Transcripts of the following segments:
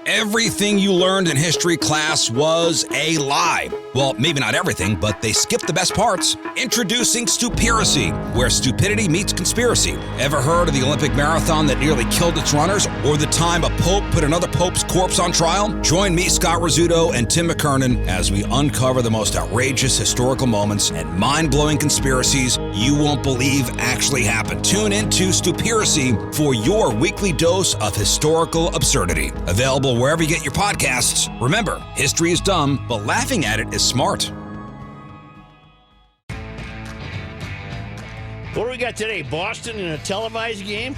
Everything you learned in history class was a lie. Well, maybe not everything, but they skipped the best parts. Introducing Stupiracy, where stupidity meets conspiracy. Ever heard of the Olympic marathon that nearly killed its runners? Or the time a pope put another pope's corpse on trial? Join me, Scott Rizzuto, and Tim McKernan as we uncover the most outrageous historical moments and mind-blowing conspiracies you won't believe actually happened. Tune into Stupiracy for your weekly dose of historical absurdity. Available wherever you get your podcasts. Remember, history is dumb, but laughing at it is smart. What do we got today? Boston in a televised game?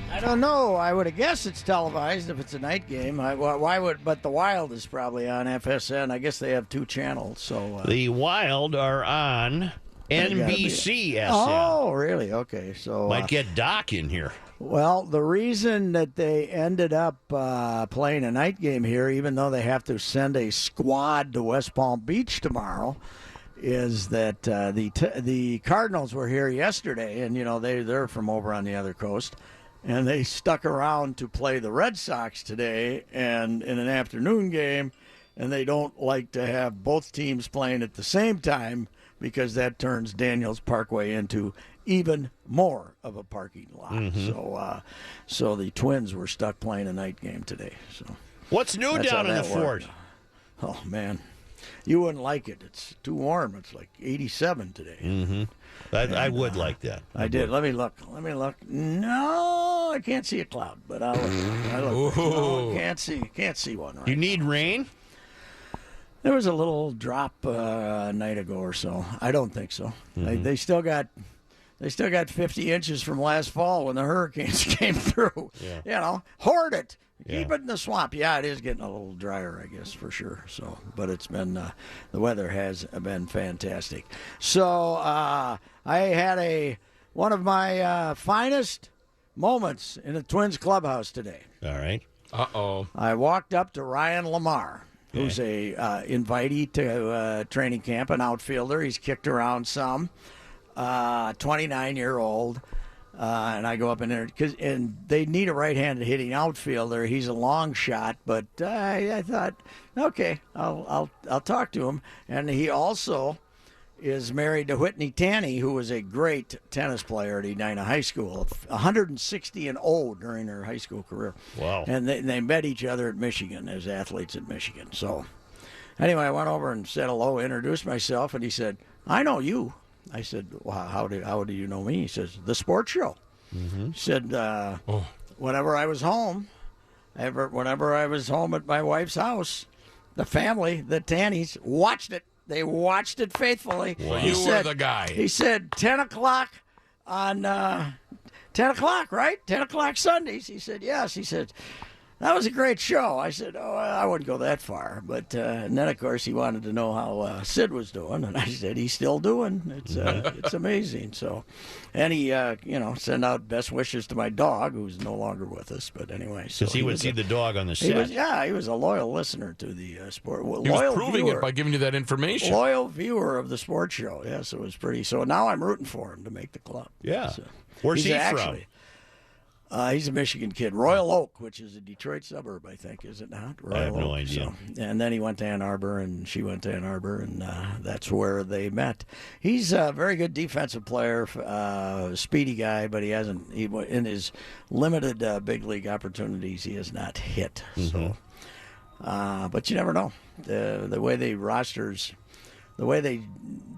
I don't know. I would have guessed it's televised if it's a night game. Why would? But the Wild is probably on FSN. I guess they have two channels. So the Wild are on NBCSN. Oh, really? Okay. So might get Doc in here. Well, the reason that they ended up playing a night game here, even though they have to send a squad to West Palm Beach tomorrow, is that the Cardinals were here yesterday, and they're from over on the other coast, and they stuck around to play the Red Sox today, and in an afternoon game, and they don't like to have both teams playing at the same time because that turns Daniels Parkway into even more of a parking lot. Mm-hmm. So the Twins were stuck playing a night game today. So what's new down in the fort? Oh man, you wouldn't like it. It's too warm. It's like 87 today. Mm-hmm. I would like that. I did. Let me look. No, I can't see a cloud, but I'll look. No, can't see one. Right you need now. Rain? There was a little drop a night ago or so. I don't think so. Mm-hmm. They still got 50 inches from last fall when the hurricanes came through. Yeah. Hoard it. Keep it in the swamp. Yeah, it is getting a little drier, I guess, for sure. So, but it's been the weather has been fantastic. So I had one of my finest moments in the Twins clubhouse today. All right. Uh-oh. I walked up to Ryan Lamar, who's a invitee to training camp, an outfielder. He's kicked around some. 29-year-old, and I go up in there and they need a right-handed hitting outfielder. He's a long shot, but I thought, okay, I'll talk to him. And he also is married to Whitney Tanny, who was a great tennis player at Edina High School, 160-0 during her high school career. Wow! And they met each other at Michigan as athletes at Michigan. So anyway, I went over and said hello, introduced myself, and he said, "I know you." I said, well, how do you know me? He says, the sports show. Mm-hmm. He said, whenever I was home at my wife's house, the family, the Tannies, watched it. They watched it faithfully. Well, you were the guy. He said, 10 o'clock on 10 o'clock, right? 10 o'clock Sundays. He said, yes. He said, that was a great show. I said, I wouldn't go that far. But and then, of course, he wanted to know how Sid was doing. And I said, he's still doing. It's amazing. So, and he, sent out best wishes to my dog, who's no longer with us. But anyway. Because he would see the dog on the set. He was a loyal listener to the sport. He was proving it by giving you that information. Loyal viewer of the sports show. Yes, it was pretty. So now I'm rooting for him to make the club. Yeah. So, where's he from? He's a Michigan kid. Royal Oak, which is a Detroit suburb, I think, is it not? I have no idea. So, and then he went to Ann Arbor, and she went to Ann Arbor, and that's where they met. He's a very good defensive player, speedy guy, but in his limited big league opportunities, he has not hit. Mm-hmm. So, but you never know. The way they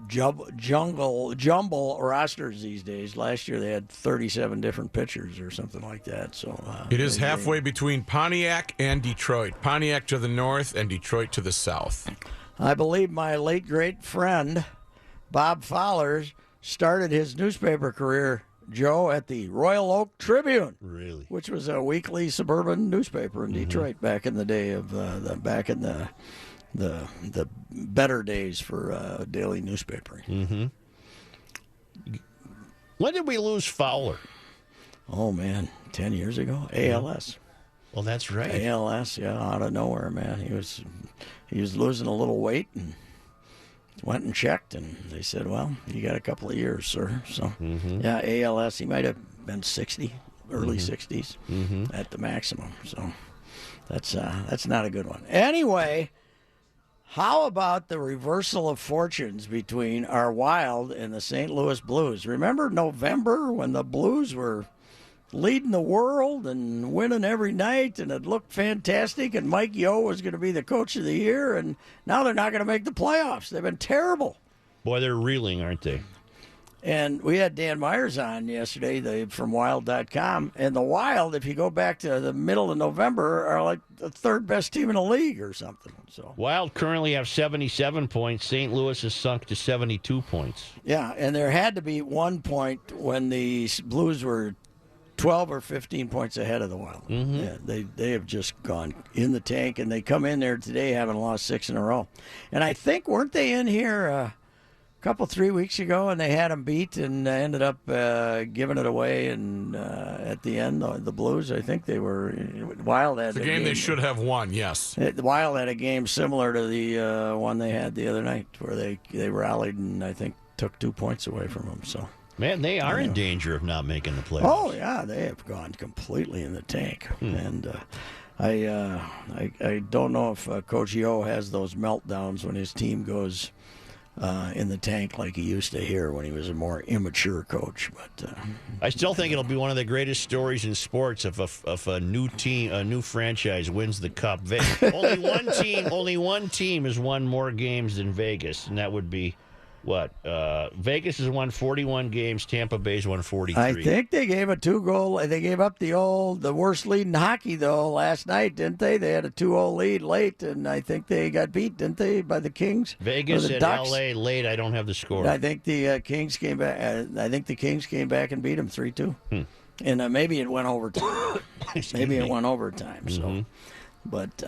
jumble rosters these days. Last year they had 37 different pitchers or something like that. So it is halfway between Pontiac and Detroit. Pontiac to the north and Detroit to the south. I believe my late great friend Bob Fowler started his newspaper career, Joe, at the Royal Oak Tribune. Really? Which was a weekly suburban newspaper in Detroit back in the day of the better days for daily newspapering. Mm-hmm. When did we lose Fowler? Oh, man, 10 years ago. ALS. Well, that's right. ALS, yeah, out of nowhere, man. He was losing a little weight and went and checked, and they said, well, you got a couple of years, sir. So, yeah, ALS, he might have been 60, early 60s at the maximum. So that's not a good one. Anyway, how about the reversal of fortunes between our Wild and the St. Louis Blues? Remember November when the Blues were leading the world and winning every night, and it looked fantastic, and Mike Yeo was going to be the coach of the year, and now they're not going to make the playoffs. They've been terrible. Boy, they're reeling, aren't they? And we had Dan Myers on yesterday from Wild.com. And the Wild, if you go back to the middle of November, are like the third best team in the league or something. So Wild currently have 77 points. St. Louis has sunk to 72 points. yeah, and there had to be one point when the Blues were 12 or 15 points ahead of the Wild. Mm-hmm. Yeah, they have just gone in the tank, and they come in there today having lost 6 in a row. And I think, weren't they in here 3 weeks ago, and they had them beat and ended up giving it away. And at the end, the Blues, I think they were Wild had the game they should have won. Yes, the Wild had a game similar to the one they had the other night, where they rallied and I think took 2 points away from them. So man, they are in danger of not making the playoffs. oh yeah, they have gone completely in the tank. And I don't know if Coach Yeo has those meltdowns when his team goes in the tank like he used to here when he was a more immature coach. But I still think it'll be one of the greatest stories in sports if a new team, a new franchise wins the Cup. Only one team has won more games than Vegas, and that would be what? Vegas has won 41 games. Tampa Bay's won 43. I think they gave a 2-goal. They gave up the worst lead in hockey, though, last night, didn't they? They had a 2-0 lead late, and I think they got beat, didn't they, by the Kings? Vegas the at Ducks? L.A. late. I don't have the score. I think the Kings came back. I think the Kings came back and beat them 3-2. And maybe it went overtime. It went overtime. So, but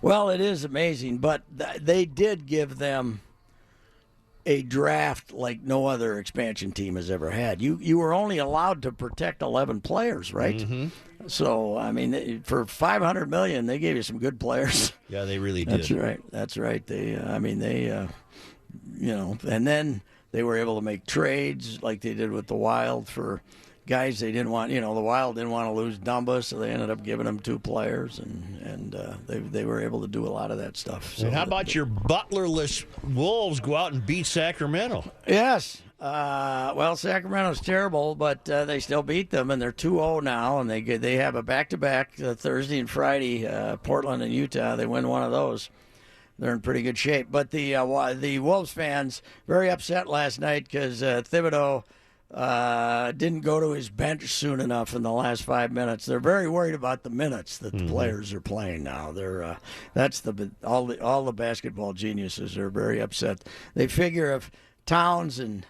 well, it is amazing. But they did give them a draft like no other expansion team has ever had. You were only allowed to protect 11 players, right? Mm-hmm. So I mean, for $500 million, they gave you some good players. Yeah, they really did. That's right. They, and then they were able to make trades like they did with the Wild for guys they didn't want. The Wild didn't want to lose Dumba, so they ended up giving them 2 players, and they were able to do a lot of that stuff. So and how about your Butlerless Wolves go out and beat Sacramento? Yes. Well, Sacramento's terrible, but they still beat them, and they're 2-0 now, and they have a back-to-back Thursday and Friday, Portland and Utah. They win one of those. They're in pretty good shape. But the Wolves fans very upset last night because Thibodeau didn't go to his bench soon enough in the last 5 minutes. They're very worried about the minutes that the players are playing now. They're all the basketball geniuses are very upset. They figure if Towns and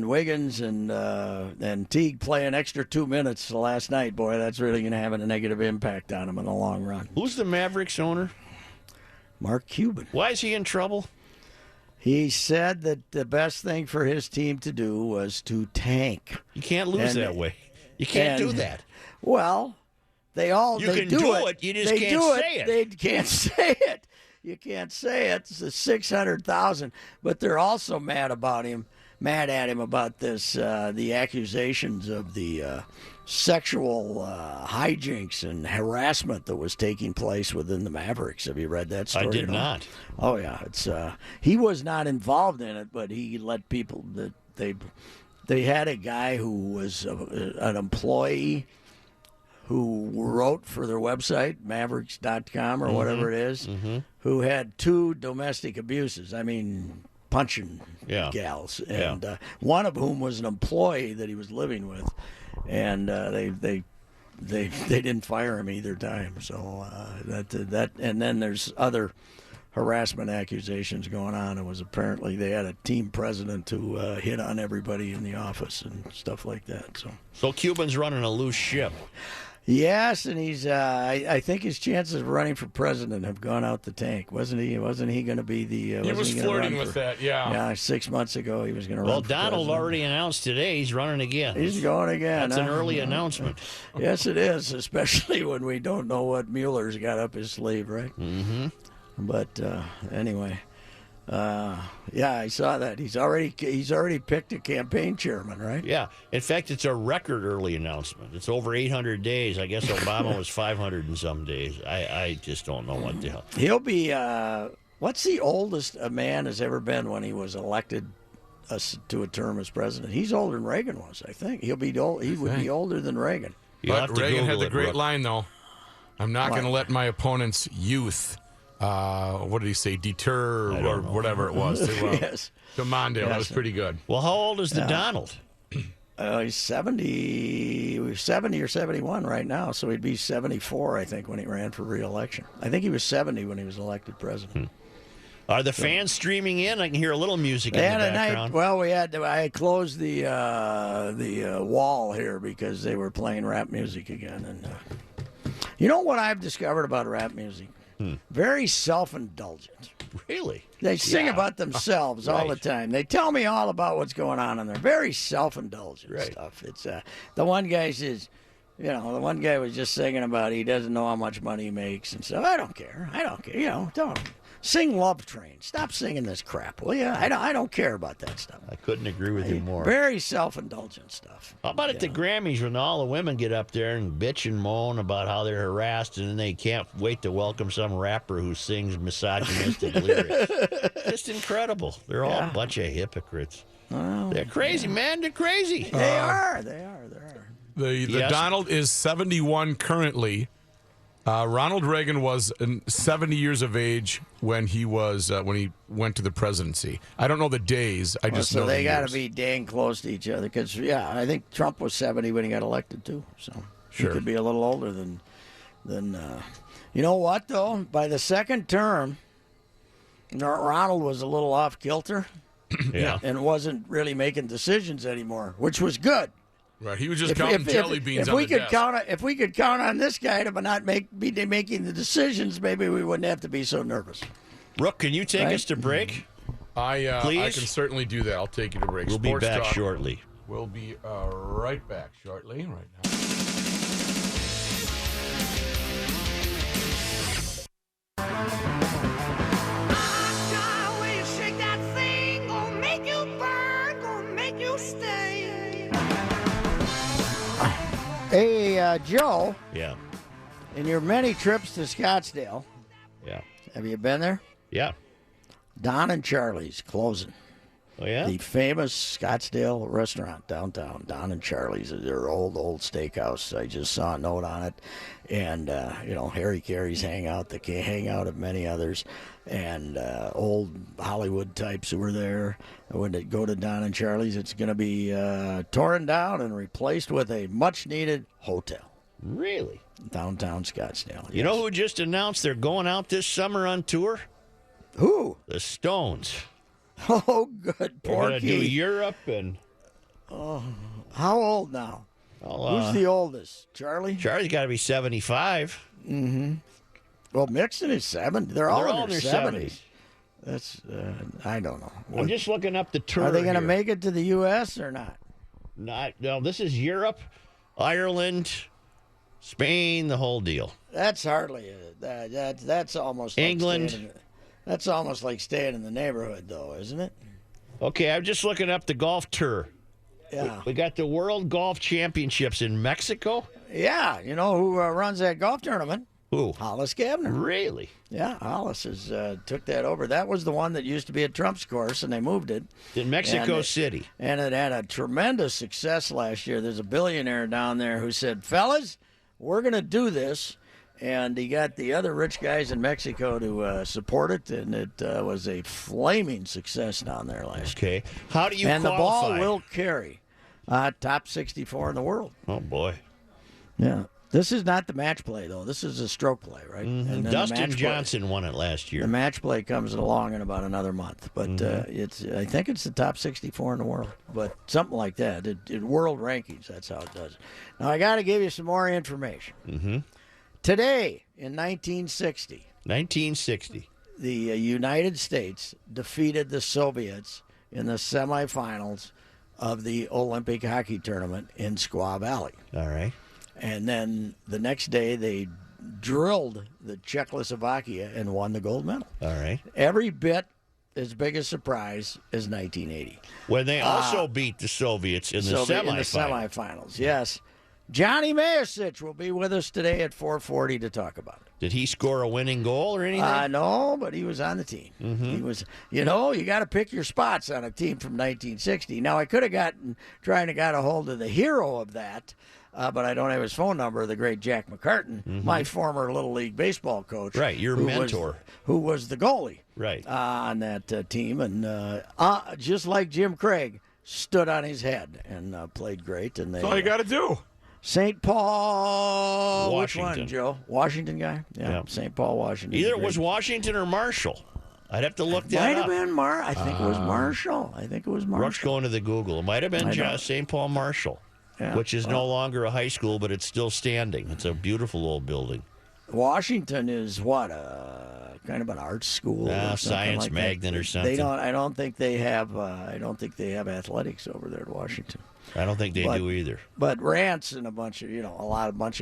Wiggins and Teague play an extra 2 minutes last night, boy, that's really going to have a negative impact on them in the long run. Who's the Mavericks owner? Mark Cuban. Why is he in trouble? He said that the best thing for his team to do was to tank. You can't lose that way. You can't do that. Well, they can do it. You just can't say it. They can't say it. You can't say it. It's $600,000. But they're also mad at him about this, the accusations of the sexual hijinks and harassment that was taking place within the Mavericks. Have you read that story? I did not. Oh yeah, it's he was not involved in it, but he let people that they had a guy who was an employee who wrote for their website, Mavericks.com or whatever it is, who had 2 domestic abuses. I mean, punching gals, and one of whom was an employee that he was living with, and they didn't fire him either time. So that and then there's other harassment accusations going on. It was apparently they had a team president who hit on everybody in the office and stuff like that. So Cuban's running a loose ship. Yes, and he's. I think his chances of running for president have gone out the tank. Wasn't he going to be the? He was flirting with that. Yeah. Yeah, 6 months ago he was going to run. Well, for Donald president. already announced today he's running again. He's going again. That's an early announcement. Yes, it is, especially when we don't know what Mueller's got up his sleeve, right? Mm-hmm. But anyway, Yeah, I saw that. He's already picked a campaign chairman, right? Yeah. In fact, it's a record early announcement. It's over 800 days. I guess Obama was 500 and some days. I just don't know what the hell. He'll be. What's the oldest a man has ever been when he was elected to a term as president? He's older than Reagan was, I think. He would be older than Reagan. You'll have But to Reagan had Google the it, great Brooke. line, though. I'm not going to let my opponent's youth, what did he say, deter or whatever it was, Yes. to Mondale. That was pretty good. Well, how old is the Donald? He's 70 or 71 right now, so he'd be 74, I think, when he ran for re-election. I think he was 70 when he was elected president. Are the fans streaming in? I can hear a little music in the background. Well, I closed the wall here because they were playing rap music again. And you know what I've discovered about rap music? Very self-indulgent. Really? They sing about themselves all the time. They tell me all about what's going on in there. Very self-indulgent stuff. It's the one guy says, the one guy was just singing about he doesn't know how much money he makes and stuff. I don't care. Don't sing Love Train. Stop singing this crap, will you? I don't care about that stuff. I couldn't agree with you more. Very self-indulgent stuff. How about at the Grammys when all the women get up there and bitch and moan about how they're harassed and then they can't wait to welcome some rapper who sings misogynistic lyrics? Just incredible. They're all a bunch of hypocrites. Well, they're crazy, man. They're crazy. They are. The Donald is 71 currently. Ronald Reagan was 70 years of age when he went to the presidency. I don't know the days. I just know they got to to be dang close to each other because I think Trump was 70 when he got elected too. So he could be a little older than. You know what though? By the second term, Ronald was a little off kilter. And wasn't really making decisions anymore, which was good. Right, he was just counting jelly beans on the desk. If we could count on this guy to not be making the decisions, maybe we wouldn't have to be so nervous. Rook, can you take us to break? I Please? can certainly do that. I'll take you to break. We'll be back SportsTalk. shortly. We'll be right back shortly. Right now. Hey, Joe. Yeah. In your many trips to Scottsdale, have you been there? Yeah. Don and Charlie's closing. Oh, yeah? The famous Scottsdale restaurant downtown, Don and Charlie's, their old steakhouse. I just saw a note on it. And, Harry Carey's hangout, the hangout of many others, and old Hollywood types who were there. When they go to Don and Charlie's, it's going to be torn down and replaced with a much-needed hotel. Really? Downtown Scottsdale. You know who just announced they're going out this summer on tour? Who? The Stones. Oh, good. They're going to do Porky. Europe and... Oh, how old now? Who's the oldest? Charlie? Charlie's got to be 75. Mm-hmm. Well, Mixon is 70. They're all in their 70s. 70s. That's, I don't know. I'm just looking up the tour. Are they going to here. make it to the U.S. or not? No, this is Europe, Ireland, Spain, the whole deal. That's hardly that's almost like England. That's almost like staying in the neighborhood, though, isn't it? Okay, I'm just looking up the golf tour. Yeah. We got the World Golf Championships in Mexico. Yeah, you know who runs that golf tournament? Who? Hollis Gabner. Really? Yeah, Hollis took that over. That was the one that used to be at Trump's course, and they moved it. In Mexico City. And it had a tremendous success last year. There's a billionaire down there who said, fellas, we're going to do this. And he got the other rich guys in Mexico to support it, and it was a flaming success down there last year. Okay. How do you And qualify? the ball will carry. Top 64 in the world. Oh, boy. Yeah. This is not the match play, though. This is a stroke play, right? Mm-hmm. And then Dustin Johnson won it last year. The match play comes along in about another month. But I think it's the top 64 in the world. But something like that. World rankings, that's how it does. Now, I got to give you some more information. Mm-hmm. Today, in 1960, 1960. the United States defeated the Soviets in the semifinals of the Olympic hockey tournament in Squaw Valley. All right. And then the next day, they drilled the Czechoslovakia and won the gold medal. All right. Every bit his biggest surprise is 1980. When they also beat the Soviets in the semifinals. Yes. Johnny Mayasich will be with us today at 4:40 to talk about it. Did he score a winning goal or anything? No, but he was on the team. He was, you got to pick your spots on a team from 1960. Now, I could have got a hold of the hero of that, but I don't have his phone number, the great Jack McCartan, my former Little League baseball coach. Right, your mentor. Who was the goalie on that team. And just like Jim Craig, stood on his head and played great. And That's all you got to do. St. Paul, Washington. Which one, Joe? Washington guy? Yeah. St. Paul, Washington. Either it was Washington or Marshall. I'd have to look that up. Might have been I think it was Marshall. Rush going to the Google. It might have been St. Paul Marshall, which is no longer a high school, but it's still standing. It's a beautiful old building. Washington is what, kind of an art school, science like magnet or something. They don't. I don't think they have. I don't think they have athletics over there at Washington. I don't think they do either. But Rance and a bunch of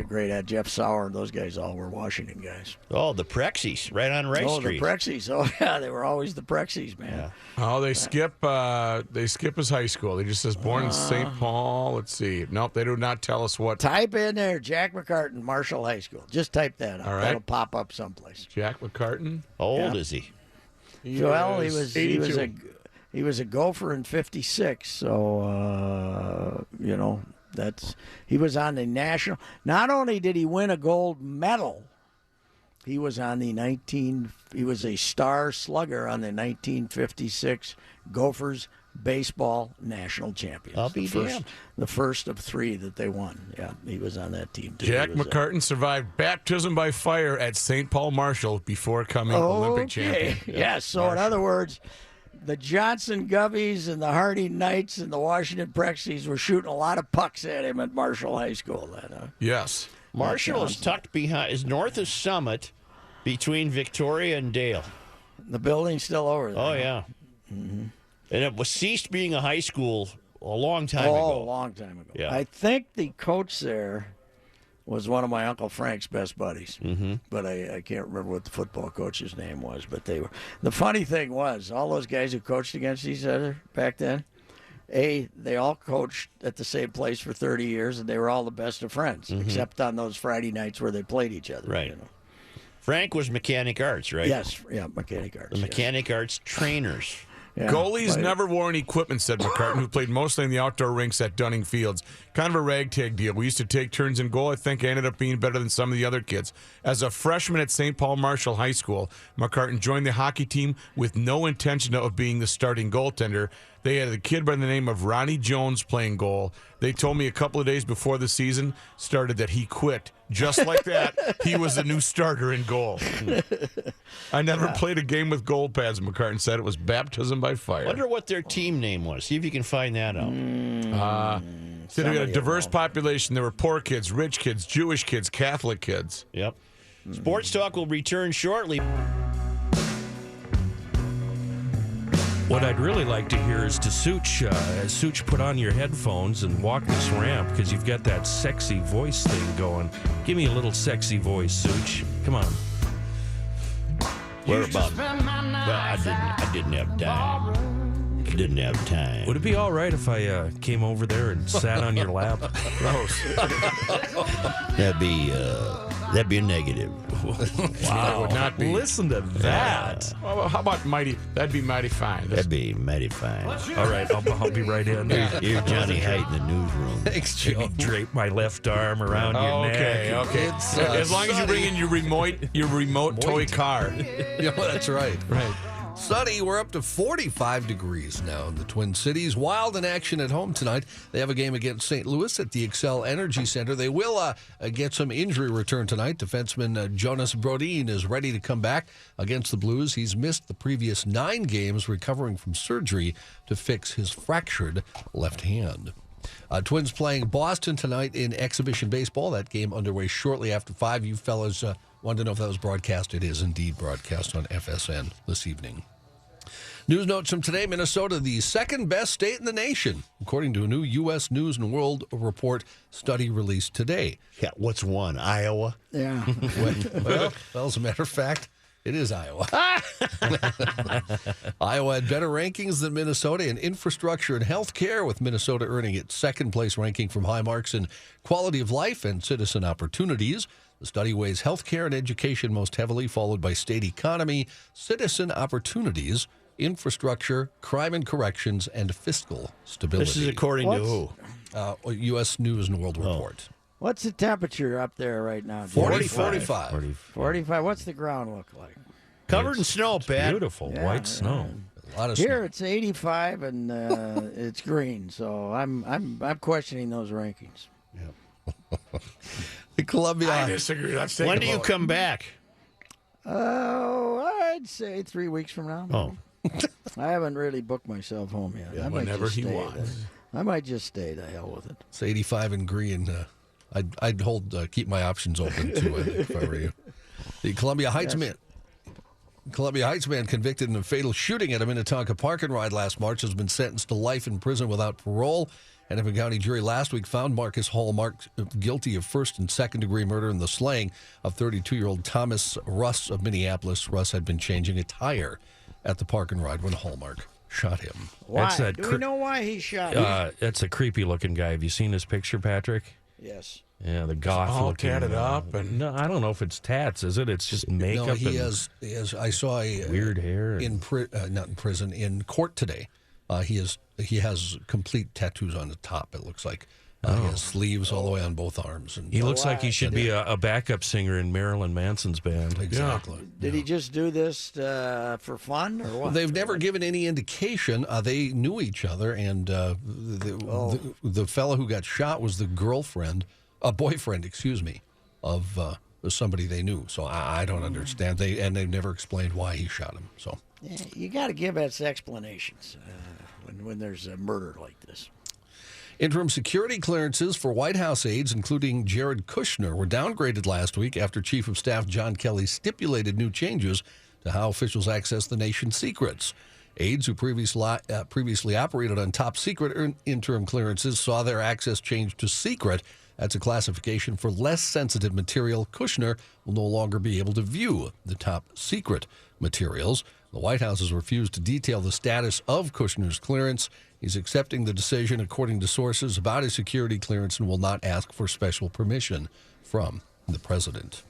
great Jeff Sauer and those guys all were Washington guys. Oh, the Prexies, right on Rice Street. Oh, the Prexies. Oh, yeah, they were always the Prexies, man. Yeah. Oh, they skip his high school. He just says born in St. Paul. Let's see. Nope, they do not tell us what. Type in there, Jack McCartan, Marshall High School. Just type that up. All right. That'll pop up someplace. Jack McCartan. How old is he? Well, he was a Gopher in '56, so he was on the national. Not only did he win a gold medal, he was on he was a star slugger on the 1956 Gophers baseball national champions. I'll be damned. The first of 3 that they won. Yeah, he was on that team too. Jack McCartan survived baptism by fire at St. Paul Marshall before coming Olympic champion. Yes, so in other words, the Johnson Govies and the Hardy Knights and the Washington Prexies were shooting a lot of pucks at him at Marshall High School then. Yes. Marshall is tucked is north of Summit, between Victoria and Dale. The building's still over there. Oh, yeah. Mm-hmm. And it was ceased being a high school a long time ago. Oh, a long time ago. Yeah. I think the coach there was one of my Uncle Frank's best buddies. Mm-hmm. But I can't remember what the football coach's name was. But they were. The funny thing was, all those guys who coached against each other back then, they all coached at the same place for 30 years, and they were all the best of friends, except on those Friday nights where they played each other. Right. Frank was Mechanic Arts, right? Yes, yeah, Mechanic Arts. The Mechanic Arts trainers. Yeah, goalies never wore any equipment, said McCartan, who played mostly in the outdoor rinks at Dunning Fields. Kind of a ragtag deal. We used to take turns in goal. I think I ended up being better than some of the other kids. As a freshman at St. Paul Marshall High School, McCartan joined the hockey team with no intention of being the starting goaltender. They had a kid by the name of Ronnie Jones playing goal. They told me a couple of days before the season started that he quit. Just like that, he was the new starter in goal. I never played a game with goal pads, McCartan said. It was baptism by fire. Wonder what their team name was. See if you can find that out. So they had a diverse population. There were poor kids, rich kids, Jewish kids, Catholic kids. Yep. Sports Talk will return shortly. What I'd really like to hear is to Such, put on your headphones and walk this ramp because you've got that sexy voice thing going. Give me a little sexy voice, Such. Come on. Well, I didn't have time. Didn't have time. Would it be all right if I came over there and sat on your lap? Gross. That'd be a negative. That would not be. Listen to that. Well, how about mighty? That'd be mighty fine. That'd be mighty fine. All right, I'll be right in. Here's Johnny Height in the newsroom. Thanks, Joe. Drape my left arm around your neck. Okay. As long as you bring in your remote toy car. Yeah, that's right. Right. Sunny, we're up to 45 degrees now in the Twin Cities. Wild in action at home tonight. They have a game against St. Louis at the Xcel Energy Center. They will get some injury return tonight. Defenseman Jonas Brodin is ready to come back against the Blues. He's missed the previous 9 games recovering from surgery to fix his fractured left hand. Twins playing Boston tonight in exhibition baseball. That game underway shortly after 5. You fellas wanted to know if that was broadcast. It is indeed broadcast on FSN this evening. News notes from today. Minnesota, the second best state in the nation, according to a new U.S. News and World Report study released today. Yeah, what's one? Iowa? Yeah. Well, as a matter of fact, It is Iowa. Iowa had better rankings than Minnesota in infrastructure and health care, with Minnesota earning its second-place ranking from high marks in quality of life and citizen opportunities. The study weighs health care and education most heavily, followed by state economy, citizen opportunities, infrastructure, crime and corrections, and fiscal stability. This is according to who? U.S. News and World Report. What's the temperature up there right now, Jim? 45. 45. What's the ground look like? Covered in snow, Pat. Beautiful white snow. A lot of Here snow. it's 85 and it's green, so I'm questioning those rankings. The Columbia. I disagree. Let's take When a do you vote. come back? Oh, I'd say 3 weeks from now. Oh. I haven't really booked myself home yet. I might whenever just he stay wants. I might just stay. The hell with it. It's 85 and green. I'd keep my options open too, I think, if I were you. The Columbia Heights man convicted in a fatal shooting at a Minnetonka park and ride last March has been sentenced to life in prison without parole. Hennepin County jury last week found Marcus Hallmark guilty of first and second degree murder in the slaying of 32-year-old Thomas Russ of Minneapolis. Russ had been changing a tire at the park and ride when Hallmark shot him. Why? That's that Do we know why he shot him? That's a creepy looking guy. Have you seen his picture, Patrick? Yes. Yeah, the goth all looking. tatted up and- No, I don't know if it's tats. Is it? It's just makeup. No, he and has. I saw a weird hair. not in prison, in court today. He has complete tattoos on the top. It looks like he has sleeves all the way on both arms. And He looks like he should be a backup singer in Marilyn Manson's band. exactly. Did he just do this for fun or what? They've never given any indication. They knew each other, and the fellow who got shot was the boyfriend, of somebody they knew. So I don't understand. They've never explained why he shot him. So Yeah, you got to give us explanations when there's a murder like this. interim security clearances for White House aides, including Jared Kushner, were downgraded last week after Chief of Staff John Kelly stipulated new changes to how officials access the nation's secrets. Aides who previously operated on top secret interim clearances saw their access changed to secret. That's a classification for less sensitive material. Kushner will no longer be able to view the top secret materials. The White House has refused to detail the status of Kushner's clearance. He's accepting the decision, according to sources, about his security clearance and will not ask for special permission from the president.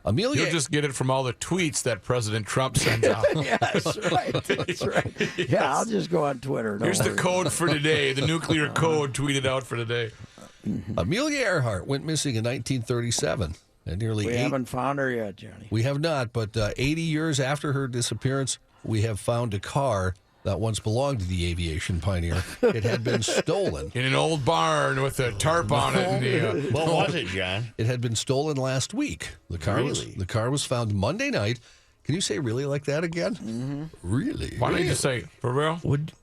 You'll just get it from all the tweets that President Trump sends out. Yeah, that's right. That's right. Yeah, I'll just go on Twitter. Here's the code for today, the nuclear code tweeted out for today. Amelia Earhart went missing in 1937. And nearly We haven't found her yet, Johnny. We have not, but 80 years after her disappearance, we have found a car that once belonged to the aviation pioneer. It had been stolen. In an old barn with a tarp on it. And What was it, John? It had been stolen last week. The car was found Monday night. Can you say really like that again? Mm-hmm. Really? why don't you just say, for real?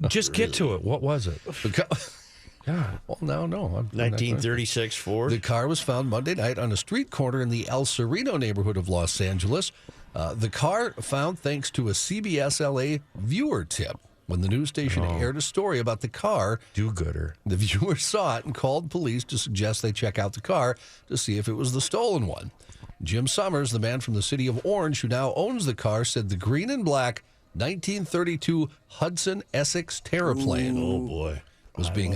Just get to it. What was it? Well, no. 1936 Ford. The car was found Monday night on a street corner in the El Sereno neighborhood of Los Angeles. The car found thanks to a CBS LA viewer tip. When the news station aired a story about the car, Do-gooder. the viewer saw it and called police to suggest they check out the car to see if it was the stolen one. Jim Summers, the man from the city of Orange who now owns the car, said the green and black 1932 Hudson Essex Terraplane Oh, boy. was being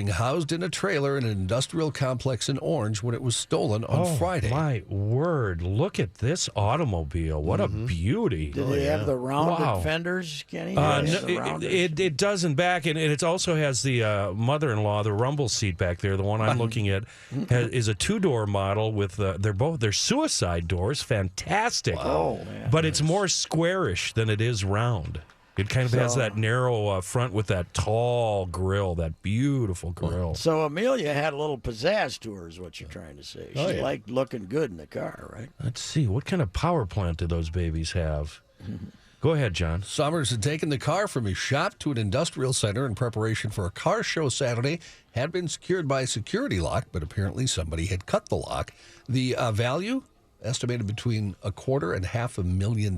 housed in a trailer in an industrial complex in Orange when it was stolen on Friday. My word. Look at this automobile. What a beauty. Did they have the rounded Wow. fenders, Kenny? It does in back, and it also has the mother-in-law, the rumble seat back there. The one I'm looking at is a two-door model with they're suicide doors. Fantastic. But it's more squarish than it is round. It kind of has that narrow front with that tall grill, that beautiful grill. So Amelia had a little pizzazz to her, is what you're trying to say. She liked looking good in the car, right? Let's see. What kind of power plant do those babies have? Go ahead, John. Summers had taken the car from his shop to an industrial center in preparation for a car show Saturday. Had been secured by a security lock, but apparently somebody had cut the lock. The value estimated between $250,000 and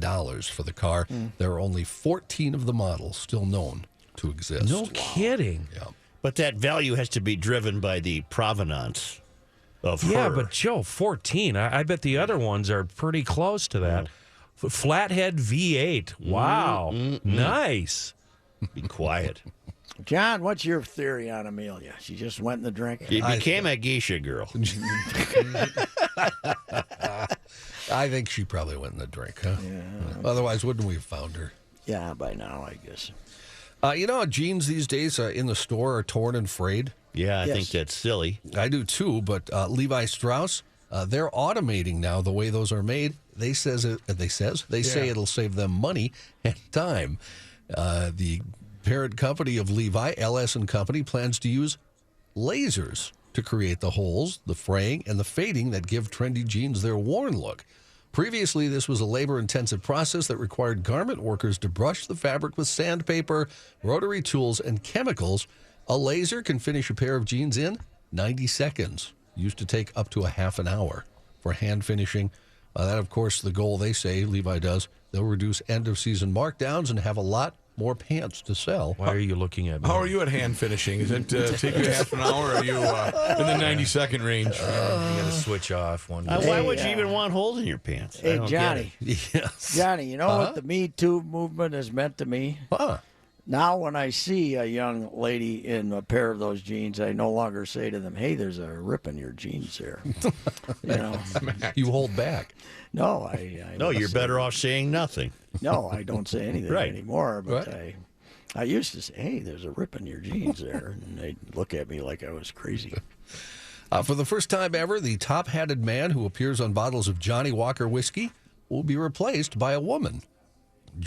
$500,000 for the car. There are only 14 of the models still known to exist. No kidding. Yeah. But that value has to be driven by the provenance of her. Yeah, but Joe, 14. I bet the other ones are pretty close to that. Flathead V8. Wow. Nice. Be quiet. John, what's your theory on Amelia? She just went in the drink? She became a geisha girl. I think she probably went in the drink, huh? Yeah. Otherwise, wouldn't we have found her? Yeah, by now, I guess. You know how jeans these days in the store are torn and frayed? Yeah, I think that's silly. I do too, but Levi Strauss, they're automating now the way those are made. They say it'll save them money and time. The parent company of Levi, LS & Company, plans to use lasers to create the holes, the fraying, and the fading that give trendy jeans their worn look. Previously, this was a labor-intensive process that required garment workers to brush the fabric with sandpaper, rotary tools, and chemicals. A laser can finish a pair of jeans in 90 seconds. Used to take up to a half an hour for hand finishing. That, of course, the goal they say, Levi does. They'll reduce end-of-season markdowns and have a lot more pants to sell. Why are you looking at me? How are you at hand finishing? Is it take you half an hour, or are you in the 90-second range? You got to switch off one day. Why would you even want holes in your pants? Hey, Johnny. Yes. Johnny, you know what the Me Too movement has meant to me? Now when I see a young lady in a pair of those jeans, I no longer say to them, hey, there's a rip in your jeans there. You know? You hold back. No, I No, you're better off saying nothing. No, I don't say anything Right. anymore. But Right. I used to say, hey, there's a rip in your jeans there. And they'd look at me like I was crazy. For the first time ever, the top-hatted man who appears on bottles of Johnny Walker whiskey will be replaced by a woman.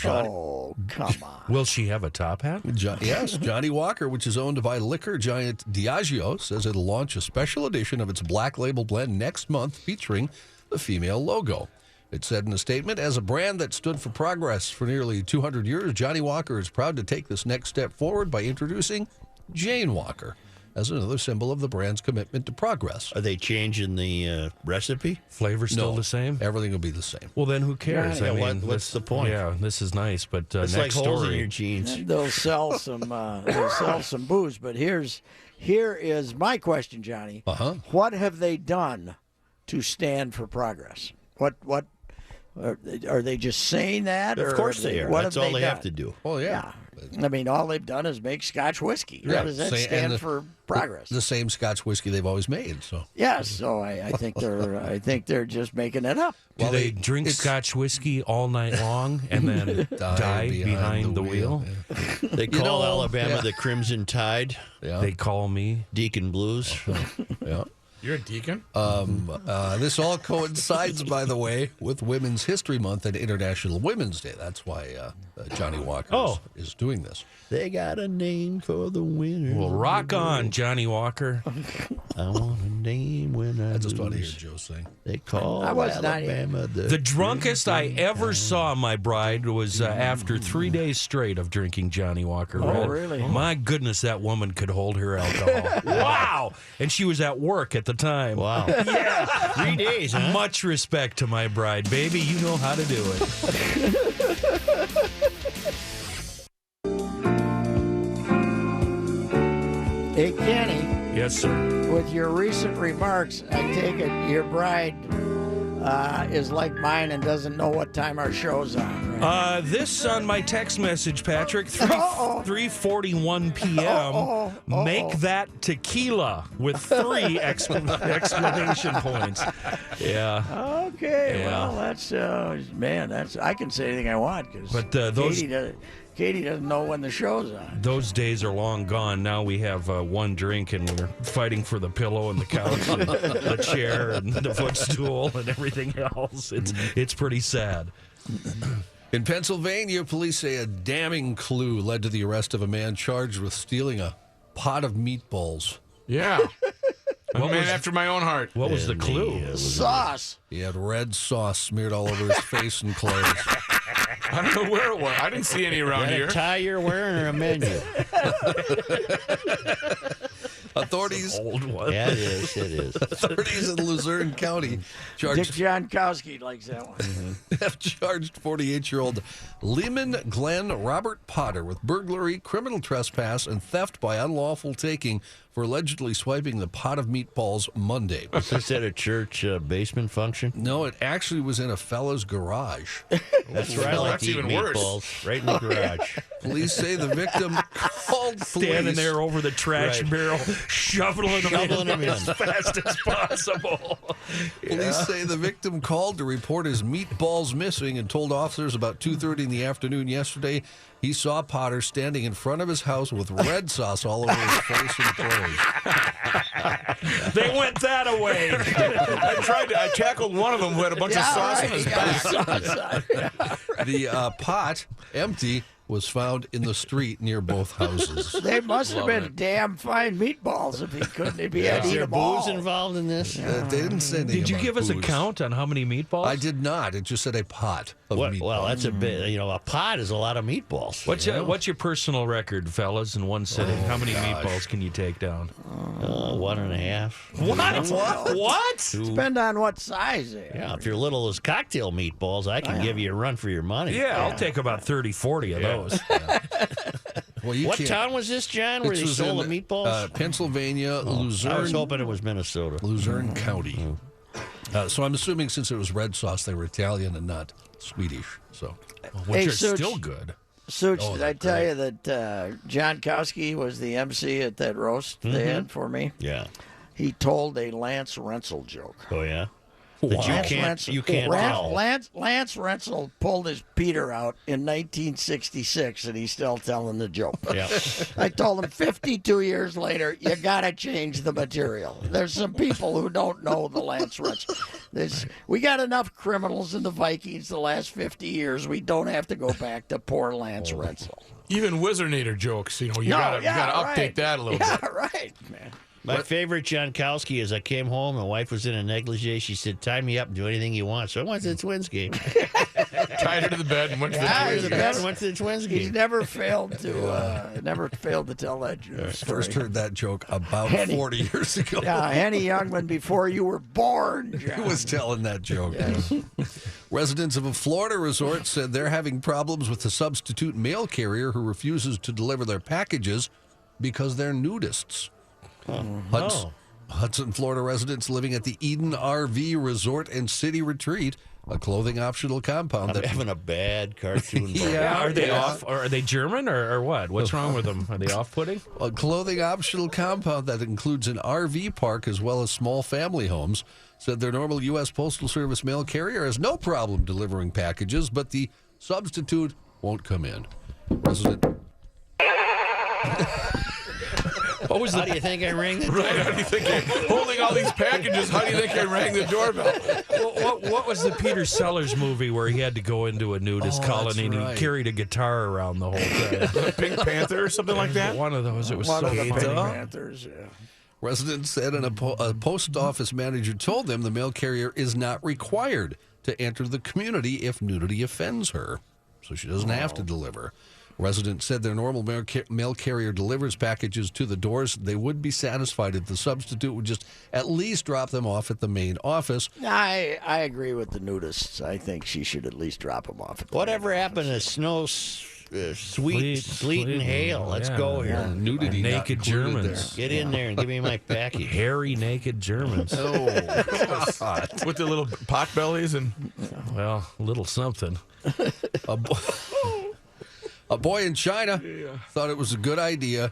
Oh, come on. Will she have a top hat? Yes, Johnny Walker, which is owned by liquor giant Diageo, says it'll launch a special edition of its Black Label blend next month featuring the female logo. It said in a statement, as a brand that stood for progress for nearly 200 years, Johnny Walker is proud to take this next step forward by introducing Jane Walker as another symbol of the brand's commitment to progress. Are they changing the recipe? Flavor still the same? Everything will be the same. Well, then who cares? Yeah, I mean, what's the point? Yeah, this is nice, but It's next like holes in story. your jeans. They'll sell some booze. But here is my question, Johnny. What have they done to stand for progress? What are they just saying that? Of or course they are. What That's have all they done? have to do. Oh, yeah. I mean, all they've done is make Scotch whiskey. Yeah. How does that stand for progress? The same Scotch whiskey they've always made. So Yes, so I think they're just making it up. Do they drink Scotch whiskey all night long and then die behind the wheel? Yeah. They call Alabama the Crimson Tide. Yeah. They call me Deacon Blues. Yeah. You're a deacon? This all coincides, by the way, with Women's History Month and International Women's Day. That's why Johnny Walker is doing this. They got a name for the winner. Well, rock on, Johnny Walker. I want a name when I just want to hear lose. Joe sing. They call I was not Alabama The drunkest I ever saw my bride was after 3 days straight of drinking Johnny Walker Red. Oh, really? My goodness, that woman could hold her alcohol. Wow! And she was at work at the time. Wow. Yeah. 3 days, huh? Much respect to my bride. Baby, you know how to do it. Hey, Kenny, Yes, sir. with your recent remarks, I take it your bride is like mine and doesn't know what time our show's on. Right? This on my text message, Patrick, 3:41 p.m. Make that tequila with 3 exclamation points. Yeah. Okay, Yeah. well, that's man, that's I can say anything I want because But, those- Katie doesn't know when the show's on. Those days are long gone. Now we have one drink and we're fighting for the pillow and the couch and the chair and the footstool and everything else. It's pretty sad. In Pennsylvania, police say a damning clue led to the arrest of a man charged with stealing a pot of meatballs. Yeah. A man after my own heart. What was the clue? Sauce. He had red sauce smeared all over his face and clothes. I don't know where it was. I didn't see any around Is that here. a tie you're wearing or a menu? Authorities. Old one. Yeah, it is. Authorities in Luzerne County Dick charged Jankowski likes that one. have charged 48-year-old Lehman Glenn Robert Potter with burglary, criminal trespass, and theft by unlawful taking for allegedly swiping the pot of meatballs Monday. Was this at a church basement function? No, it actually was in a fella's garage. That's right. I like that's to eat even worse. meatballs right in the garage. Police say the victim called police. Standing there over the trash Right. barrel, shoveling them in as fast as possible. Police say the victim called to report his meatballs missing and told officers about 2:30 in the afternoon yesterday he saw Potter standing in front of his house with red sauce all over his face and clothes. They went that away. I tackled one of them who had a bunch of sauce in his back. The pot, empty, was found in the street near both houses. They must have been damn fine meatballs if he couldn't. If he had Is eat there them all. booze involved in this? They didn't say anything Did you about give us a booze. count on how many meatballs? I did not. It just said a pot of meatballs. Well, that's a bit. A pot is a lot of meatballs. What's your personal record, fellas, in one sitting? How many meatballs can you take down? 1.5. What? Depend on what size they are. Yeah, if you're little as cocktail meatballs, I can give you a run for your money. Yeah, I'll take about 30, 40 of those. Well, you What can't. town was this, John, where This they was stole in, the meatballs? Pennsylvania, I was Luzerne, hoping it was Minnesota. Luzerne County. So I'm assuming since it was red sauce, they were Italian and not Swedish. So Which Hey, are Such. still good. Such, Oh, did they're I tell you that John Kowski was the MC at that roast they had for me? Yeah. He told a Lance Rentzel joke. Oh, yeah? That you can't tell. Lance Rentzel pulled his Peter out in 1966, and he's still telling the joke. Yeah. I told him 52 years later, you got to change the material. There's some people who don't know the Lance Rentzel. We got enough criminals in the Vikings the last 50 years. We don't have to go back to poor Lance Rentzel. Even Wizardinator jokes, you gotta update right. that a little Yeah, bit. right, man. My favorite John Kowski is I came home, my wife was in a negligee. She said, tie me up and do anything you want. So I went to the Twins game. Tied her to the bed and went to the Yeah, Twins he's game. best- went to the Twins He's game. never failed to tell that story. first heard that joke about Henny. 40 years ago. Yeah, Henny Youngman before you were born, He John. was telling that joke. Residents of a Florida resort said they're having problems with the substitute mail carrier who refuses to deliver their packages because they're nudists. Hudson, Florida residents living at the Eden RV Resort and City Retreat, a clothing optional compound I'm that having a bad cartoon. Yeah. Are they off? Or are they German or what? What's wrong with them? Are they off-putting? a clothing optional compound that includes an RV park as well as small family homes, said their normal U.S. Postal Service mail carrier has no problem delivering packages, but the substitute won't come in. Resident. What was How the do you think I rang the Right, how do you think holding all these packages, how do you think I rang the doorbell? what was the Peter Sellers movie where he had to go into a nudist colony and right. he carried a guitar around the whole time? Pink Panther or something like that? One of those. It was One so of the Pink dumb. Panthers, yeah. Residents said a post office manager told them the mail carrier is not required to enter the community if nudity offends her, so she doesn't have to deliver. Residents said their normal mail carrier delivers packages to the doors. They would be satisfied if the substitute would just at least drop them off at the main office. I agree with the nudists. I think she should at least drop them off. At the Whatever happened to snow, sleet, and hail? Let's yeah. go here. Nudity not Naked included Germans. Get in there and give me my package. Hairy, naked Germans. With the little pot bellies and Well, a little something. A boy in China thought it was a good idea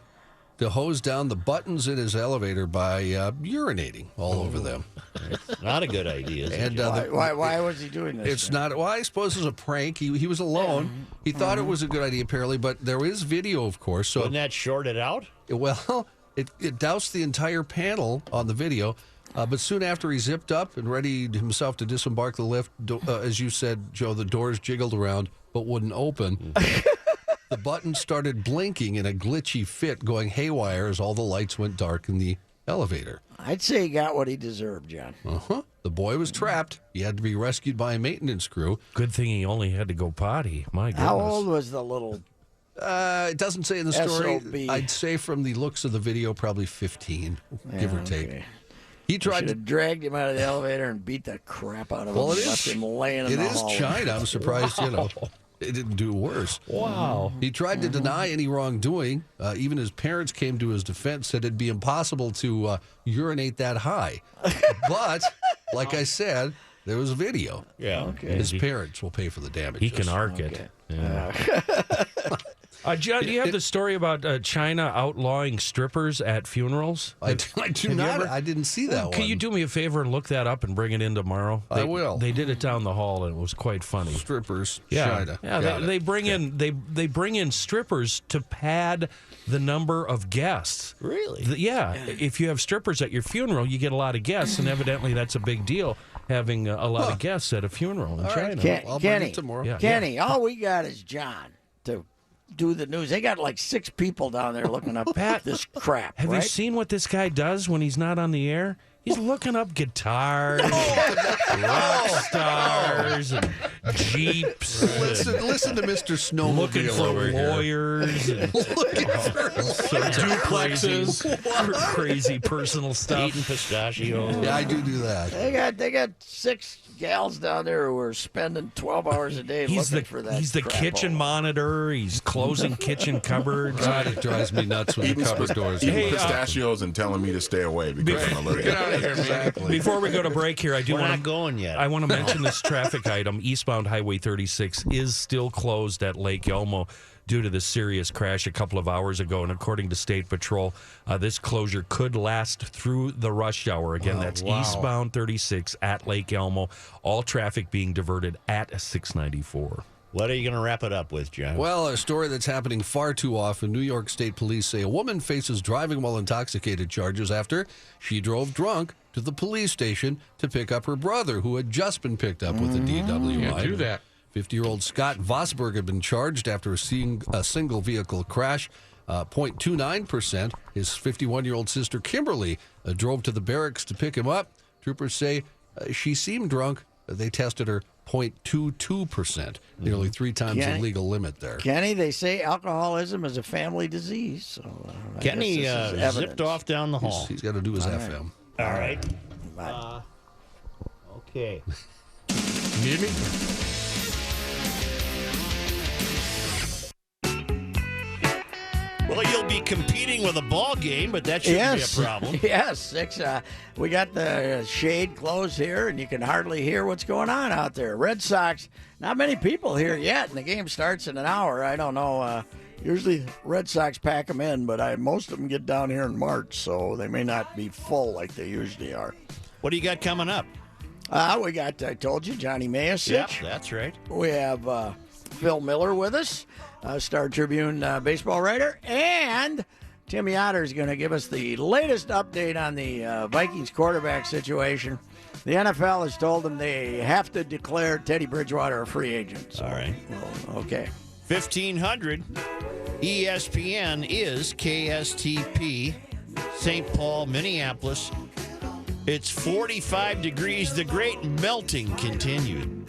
to hose down the buttons in his elevator by urinating all over them. Not a good idea. Is it? And why was he doing this? it's not. Well, I suppose it's a prank. He was alone. He thought it was a good idea, apparently, but there is video, of course. So, Wasn't that shorted out? well, it doused the entire panel on the video. But soon after he zipped up and readied himself to disembark the lift, as you said, Joe, the doors jiggled around but wouldn't open. The button started blinking in a glitchy fit, going haywire as all the lights went dark in the elevator. I'd say he got what he deserved, John. The boy was trapped. He had to be rescued by a maintenance crew. Good thing he only had to go potty. My goodness. How old was the little It doesn't say in the story. SOB. I'd say from the looks of the video, probably 15, give or take. Okay. He tried Should to. have dragged him out of the elevator and beat the crap out of him. Well, it Left is. him laying in It the is hallway. China. I'm surprised. It didn't do worse. Wow. He tried to deny any wrongdoing. Even his parents came to his defense, said it'd be impossible to urinate that high. But, like I said, there was a video. Yeah. Okay. His parents will pay for the damage. He can arc it. Yeah. John, do you have the story about China outlawing strippers at funerals? I do not. I didn't see that one. Can you do me a favor and look that up and bring it in tomorrow? I will. They did it down the hall and it was quite funny. Strippers, Yeah, China. yeah. Got They it. bring in they bring in strippers to pad the number of guests. Really? Yeah. If you have strippers at your funeral, you get a lot of guests, and evidently that's a big deal. Having a lot of guests at a funeral in China. I'll bring it tomorrow. Yeah. Kenny, all we got is John to do the news. They got like 6 people down there looking up Pat, this crap. Have right? you seen what this guy does when he's not on the air? He's looking up guitars, rock stars, and Jeeps. Listen to Mr. Snowmobile Looking for over here. lawyers and sorts of crazy personal stuff. Eating pistachio. Yeah, I do that. They got 6 gals down there who are spending 12 hours a day looking for that. He's the crap kitchen hole. monitor. He's closing kitchen cupboards. God, it drives me nuts when the cupboard doors are Eating Hey, pistachios and telling me to stay away because I'm allergic. Get out of here, man. Exactly. Before we go to break here, I do We're want not to going yet. I want to mention this traffic item. Eastbound Highway 36 is still closed at Lake Elmo due to the serious crash a couple of hours ago. And according to State Patrol, this closure could last through the rush hour. Again, that's eastbound 36 at Lake Elmo. All traffic being diverted at 694. What are you going to wrap it up with, John? Well, a story that's happening far too often. New York State Police say a woman faces driving while intoxicated charges after she drove drunk to the police station to pick up her brother, who had just been picked up with a DWI. Can't do that. 50-year-old Scott Vosberg had been charged after a single vehicle crash. 0.29%. His 51-year-old sister Kimberly drove to the barracks to pick him up. Troopers say she seemed drunk. They tested her 0.22%, nearly 3 times the legal limit there. Kenny, they say alcoholism is a family disease. So I Kenny guess this is zipped evidence. off down the hall. He's got to do his FM. All right. Bye. Okay. Need me? Well, you'll be competing with a ball game, but that shouldn't be a problem. Yes, 6. We got the shade closed here, and you can hardly hear what's going on out there. Red Sox, not many people here yet, and the game starts in an hour. I don't know. Usually Red Sox pack them in, but most of them get down here in March, so they may not be full like they usually are. What do you got coming up? We got, I told you, Johnny Mayasich. That's right. We have Phil Miller with us, Star Tribune baseball writer, and Tim Yoder is going to give us the latest update on the Vikings quarterback situation. The NFL has told them they have to declare Teddy Bridgewater a free agent. So, All right. well, okay. 1500 ESPN is KSTP, St. Paul, Minneapolis. It's 45 degrees. The great melting continued.